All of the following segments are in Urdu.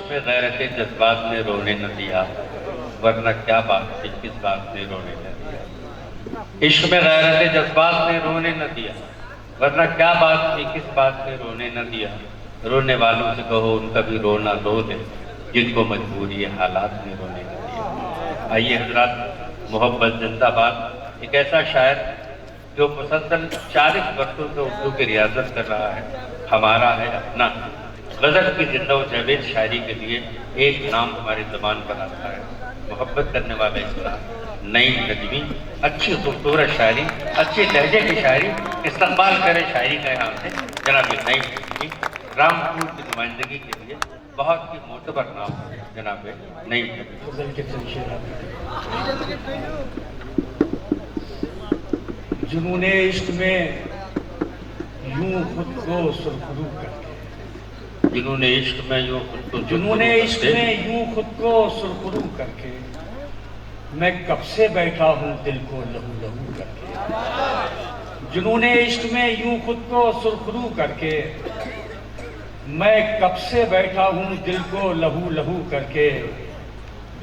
میں غیرت جذبات نے رونے نہ دیا، ورنہ کیا بات تھی کس بات نے رونے نہ دیا۔ عشق میں غیرت جذبات نے رونے نہ دیا، ورنہ کیا بات تھی کس بات نے رونے نہ دیا۔ رونے والوں سے کہو ان کا بھی رونا رو دے، جن کو مجبوری حالات نے رونے نہ دیا۔ آئیے حضرات، محبت زندہ باد ایک ایسا شاعر جو مسلسل 40 برسوں سے اردو کی ریاضت کر رہا ہے، ہمارا ہے اپنا۔ غزل کی زندہ و جاوید شاعری کے لیے ایک نام ہماری زبان پر آتا ہے، محبت کرنے والا انسان نعیم نجمی۔ اچھی خوبصورت شاعری، اچھے لہجے کی شاعری استقبال کرے شاعری کا یہاں سے جناب نعیم نجمی۔ رامپور کی نمائندگی کے لیے بہت ہی معتبر نام ہے جناب نعیم نجمی۔ جنون عشق میں یوں خود کو سرخرو کر کے، جنون عشق میں یوں خود کو جنون عشق میں یوں خود کو سرخرو کر کے، میں کب سے بیٹھا ہوں دل کو لہو لہو کر کے۔ جنون عشق میں یوں خود کو سرخرو کر کے، میں کب سے بیٹھا ہوں دل کو لہو لہو کر کے۔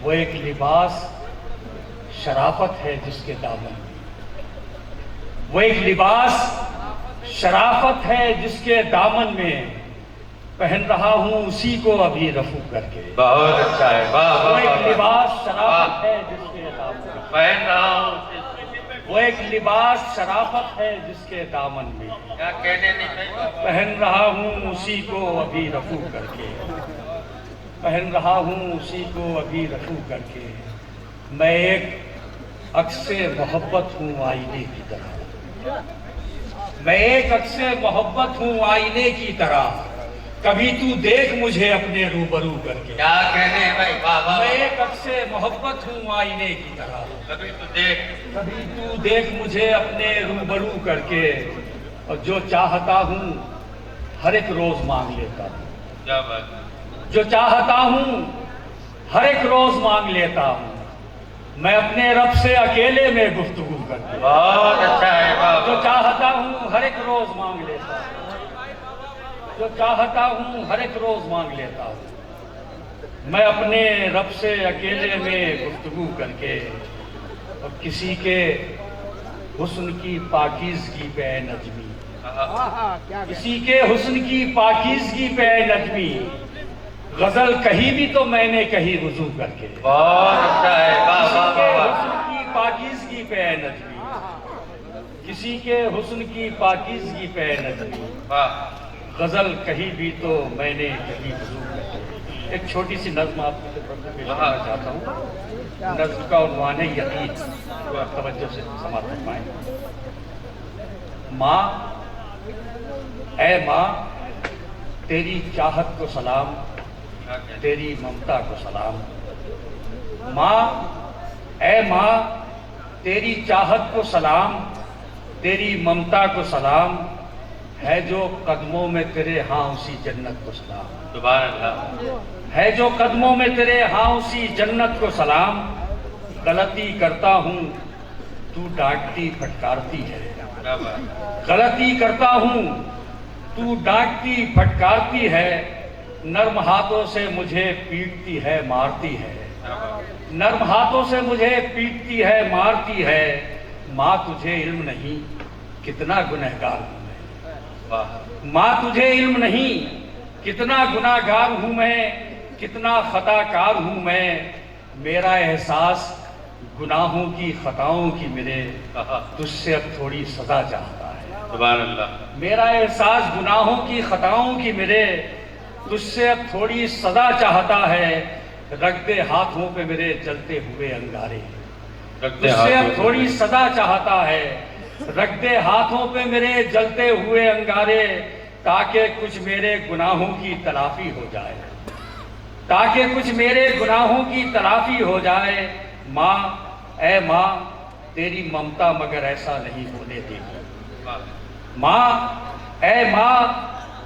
وہ ایک لباس شرافت ہے جس کے دامن میں، وہ ایک لباس شرافت ہے جس کے دامن میں، پہن رہا ہوں اسی کو ابھی رفو کر کے۔ بہت اچھا ہے، واہ وہ واہ ایک واہ، لباس شرافت ہے جس کے دامن میں، پہن رہا ہوں وہ ایک لباس شرافت ہے جس کے دامن میں، کیا کہنے نہیں چاہیے۔ پہن رہا ہوں اسی کو ابھی رفو کر کے، پہن رہا ہوں اسی کو ابھی رفو کر کے۔ میں ایک عکس محبت ہوں آئینے کی طرح، میں ایک عکس محبت ہوں آئینے کی طرح، کبھی تو دیکھ مجھے اپنے روبرو کر کے۔ کیا کہنے ہیں بھائی، واہ واہ میں واہ۔ ایک عکس محبت ہوں آئینے کی طرح، کبھی تو دیکھ، کبھی تو دیکھ مجھے اپنے روبرو کر کے، اور جو چاہتا ہوں ہر ایک روز مانگ لیتا ہوں، کیا بات ہے۔ جو چاہتا ہوں ہر ایک روز مانگ لیتا ہوں، میں اپنے رب سے اکیلے میں گفتگو کرتا ہوں۔ بہت اچھا ہے، واہ جو واہ۔ چاہتا ہوں ہر ایک روز مانگ لیتا ہوں، جو چاہتا ہوں ہر ایک روز مانگ لیتا ہوں، میں اپنے رب سے اکیلے میں گفتگو کر کے، اور کسی کے حسن کی پاکیزگی پہ اے نجمی، کسی کے حسن کی پاکیزگی پہ اے نجمی، غزل کہی بھی تو میں نے کہی وضو کر کے۔ بہت اچھا ہے، واہ کسی واہ کے واہ۔ حسن کی پاکیزگی پہ اے نجمی، کسی کے حسن کی پاکیزگی پہ اے نجمی، واہ۔ غزل کہی بھی تو میں نے کہی وضو کر کے۔ ایک چھوٹی سی نظم آپ کو پیش کرنا چاہتا ہوں، نظم کا عنوان ہے یقین، جو آپ توجہ سے سماعت فرمائیں۔ ماں، اے ماں، تیری چاہت کو سلام، تیری ممتا کو سلام۔ ماں، اے ماں، تیری چاہت کو سلام، تیری ممتا کو سلام، ہے جو قدموں میں تیرے ہاں اسی جنت کو سلام۔ سبحان اللہ۔ ہے جو قدموں میں تیرے ہاں اسی جنت کو سلام۔ غلطی کرتا ہوں تو ڈانٹتی پھٹکارتی ہے، کیا بات ہے۔ غلطی کرتا ہوں تو ڈانٹتی پھٹکارتی ہے، نرم ہاتھوں سے مجھے پیٹتی ہے مارتی ہے، کیا بات ہے۔ نرم ہاتھوں سے مجھے پیٹتی ہے مارتی ہے۔ ماں تجھے علم نہیں کتنا گنہگار ہوں میں، واہ۔ ماں تجھے علم نہیں کتنا گناہگار ہوں میں، کتنا خطا کار ہوں میں، میرا احساس گناہوں کی خطاؤں کی میرے تجھ سے اب تھوڑی سزا چاہتا ہے۔ سبحان اللہ۔ میرا احساس گناہوں کی خطاؤں کی میرے تجھ سے اب تھوڑی سزا چاہتا ہے، رکھ دے ہاتھوں پہ میرے جلتے ہوئے انگارے، رکھتے تجھ سے اب ہاتھوں تھوڑی سزا چاہتا ہے، رکھ دے ہاتھوں پہ میرے جلتے ہوئے انگارے، تاکہ کچھ میرے گناہوں کی تلافی ہو جائے، تاکہ کچھ میرے گناہوں کی تلافی ہو جائے۔ ماں، اے ماں، تیری ممتا مگر ایسا نہیں ہونے دے گی۔ ماں، اے ماں،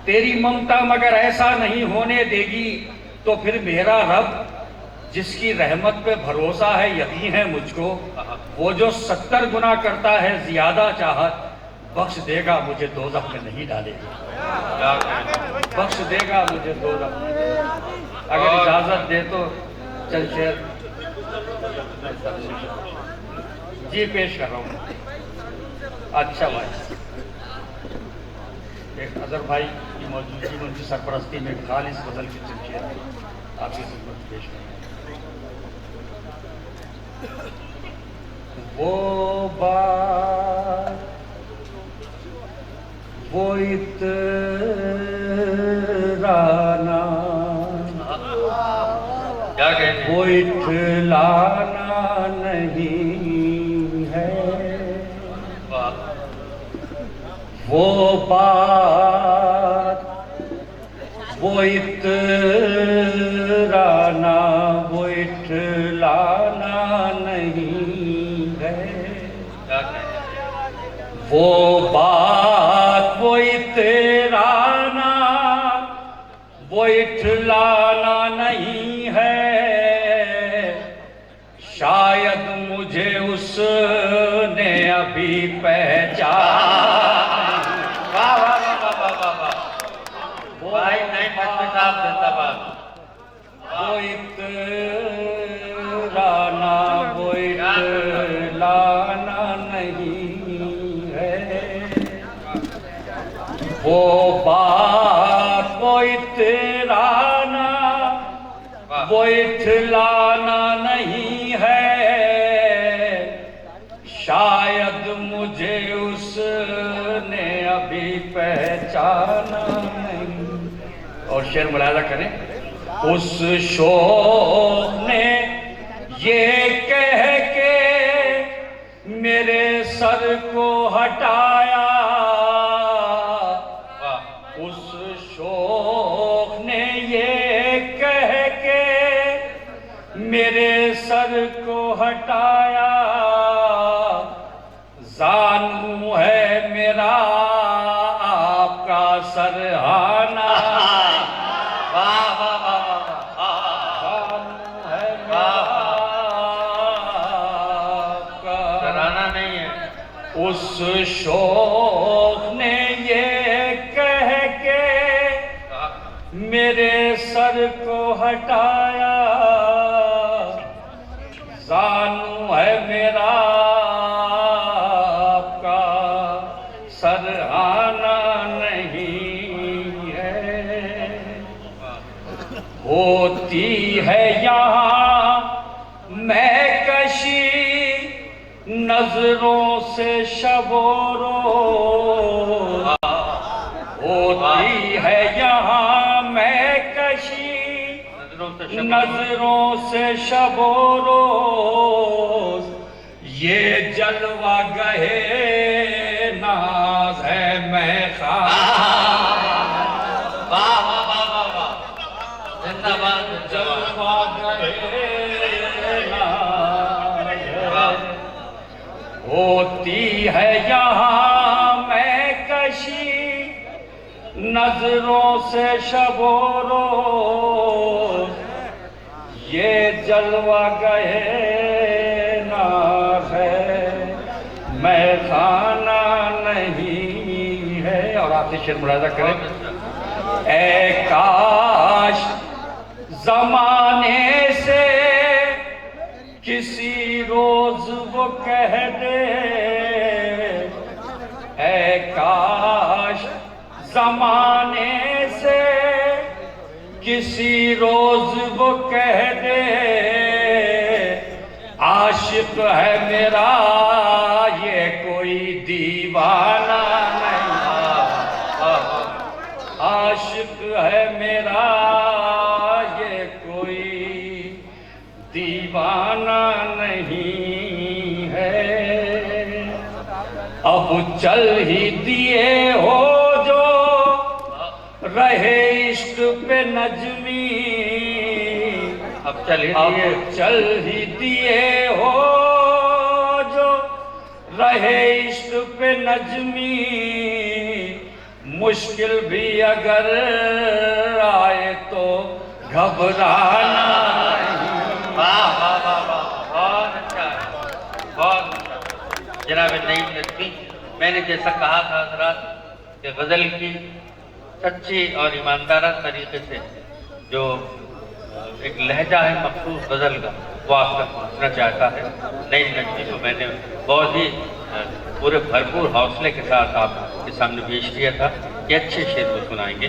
تیری ممتا مگر ایسا نہیں ہونے دے گی، تو پھر میرا رب جس کی رحمت پہ بھروسہ ہے یقین ہے مجھ کو، وہ جو 70 گنا کرتا ہے زیادہ چاہت، بخش دے گا مجھے دوزخ میں نہیں ڈالے گا، بخش دے گا مجھے دوزخ میں۔ اگر اجازت دے تو چند شعر جی پیش کر رہا ہوں. اچھا بھائی، ایک اظہر بھائی کی موجودگی میں ان کی سرپرستی میں خالص غزل کی چند شعر آپ کی خدمت پیش کر رہا ہوں. وہ بات، وہ اترانا، کیا کہتے ہیں؟ وہ اٹھلانا نہیں ہے. وہ بات، وہ اترانا، وہ اٹھلانا نہیں ہے. وہ بات، وہ اترانا، وہ اٹھلانا نہیں ہے. شاید مجھے اس نے ابھی پہچانا. واہ واہ واہ واہ واہ واہ. بھائی نہیں مجھ صاحب زندہ باد. وہ اترانا، وہ اٹھلانا نہیں ہے. وہ بات، وہ اترانا، وہ اٹھلانا نہیں ہے. شاید مجھے اس نے ابھی پہچانا نہیں. اور شعر ملاحظہ کریں. اس شوق نے یہ کہہ کے میرے سر کو ہٹایا. اس شوق نے یہ کہہ کے میرے سر کو ہٹایا. زانو ہے میرا آپ کا سرہانا. واہ واہ واہ واہ. زانو ہے میرا آپ کا سراہنا نہیں ہے. اس شوق نے یہ کہہ کے میرے سر کو ہٹایا. زانو ہے میرا آپ کا سرہانا نہیں ہے. ہوتی ہے یہاں میں کشی نظروں سے شب و روز. ہوتی ہے یہاں میں کشی نظروں سے شب و روز. یہ جلوہ گہے ناز ہے میں خواہ. واہ واہ واہ واہ واہ. زندہ باد. جلوہ گہے ناز ہے. ہوتی ہے یہاں میں کشی نظروں سے شب و روز. یہ جلوہ گہے ناز ہے میں خانہ نہیں ہے. اور آپ سے شعر ملاحظہ کریں. اے کاش زمانے سے کسی روز وہ کہہ دے. اے کاش زمانے سے کسی روز وہ کہہ دے. عاشق ہے میرا یہ کوئی دیوانہ نہیں. عاشق ہے میرا یہ کوئی دیوانہ نہیں ہے. اب چل ہی دیے ہو جو رہے عشق پہ نجمی. اب چلیے اب چل ہی دیے ہو جو رہے عشق پہ نجمی. مشکل بھی اگر آئے تو گھبرانا نہیں. واہ واہ واہ واہ. بہت اچھا ہے، بہت اچھا. جناب نعیم نجمی، میں نے جیسا کہا تھا حضرات کہ غزل کی سچی اور ایماندارانہ طریقے سے جو ایک لہجہ ہے مخصوص غزل کا، وہ آپ تک پہنچنا چاہتا ہے۔ نئی نجمی کو میں نے بہت ہی پورے بھرپور حوصلے کے ساتھ آپ کے سامنے پیش کیا تھا، یہ اچھے شعر کو سنائیں گے۔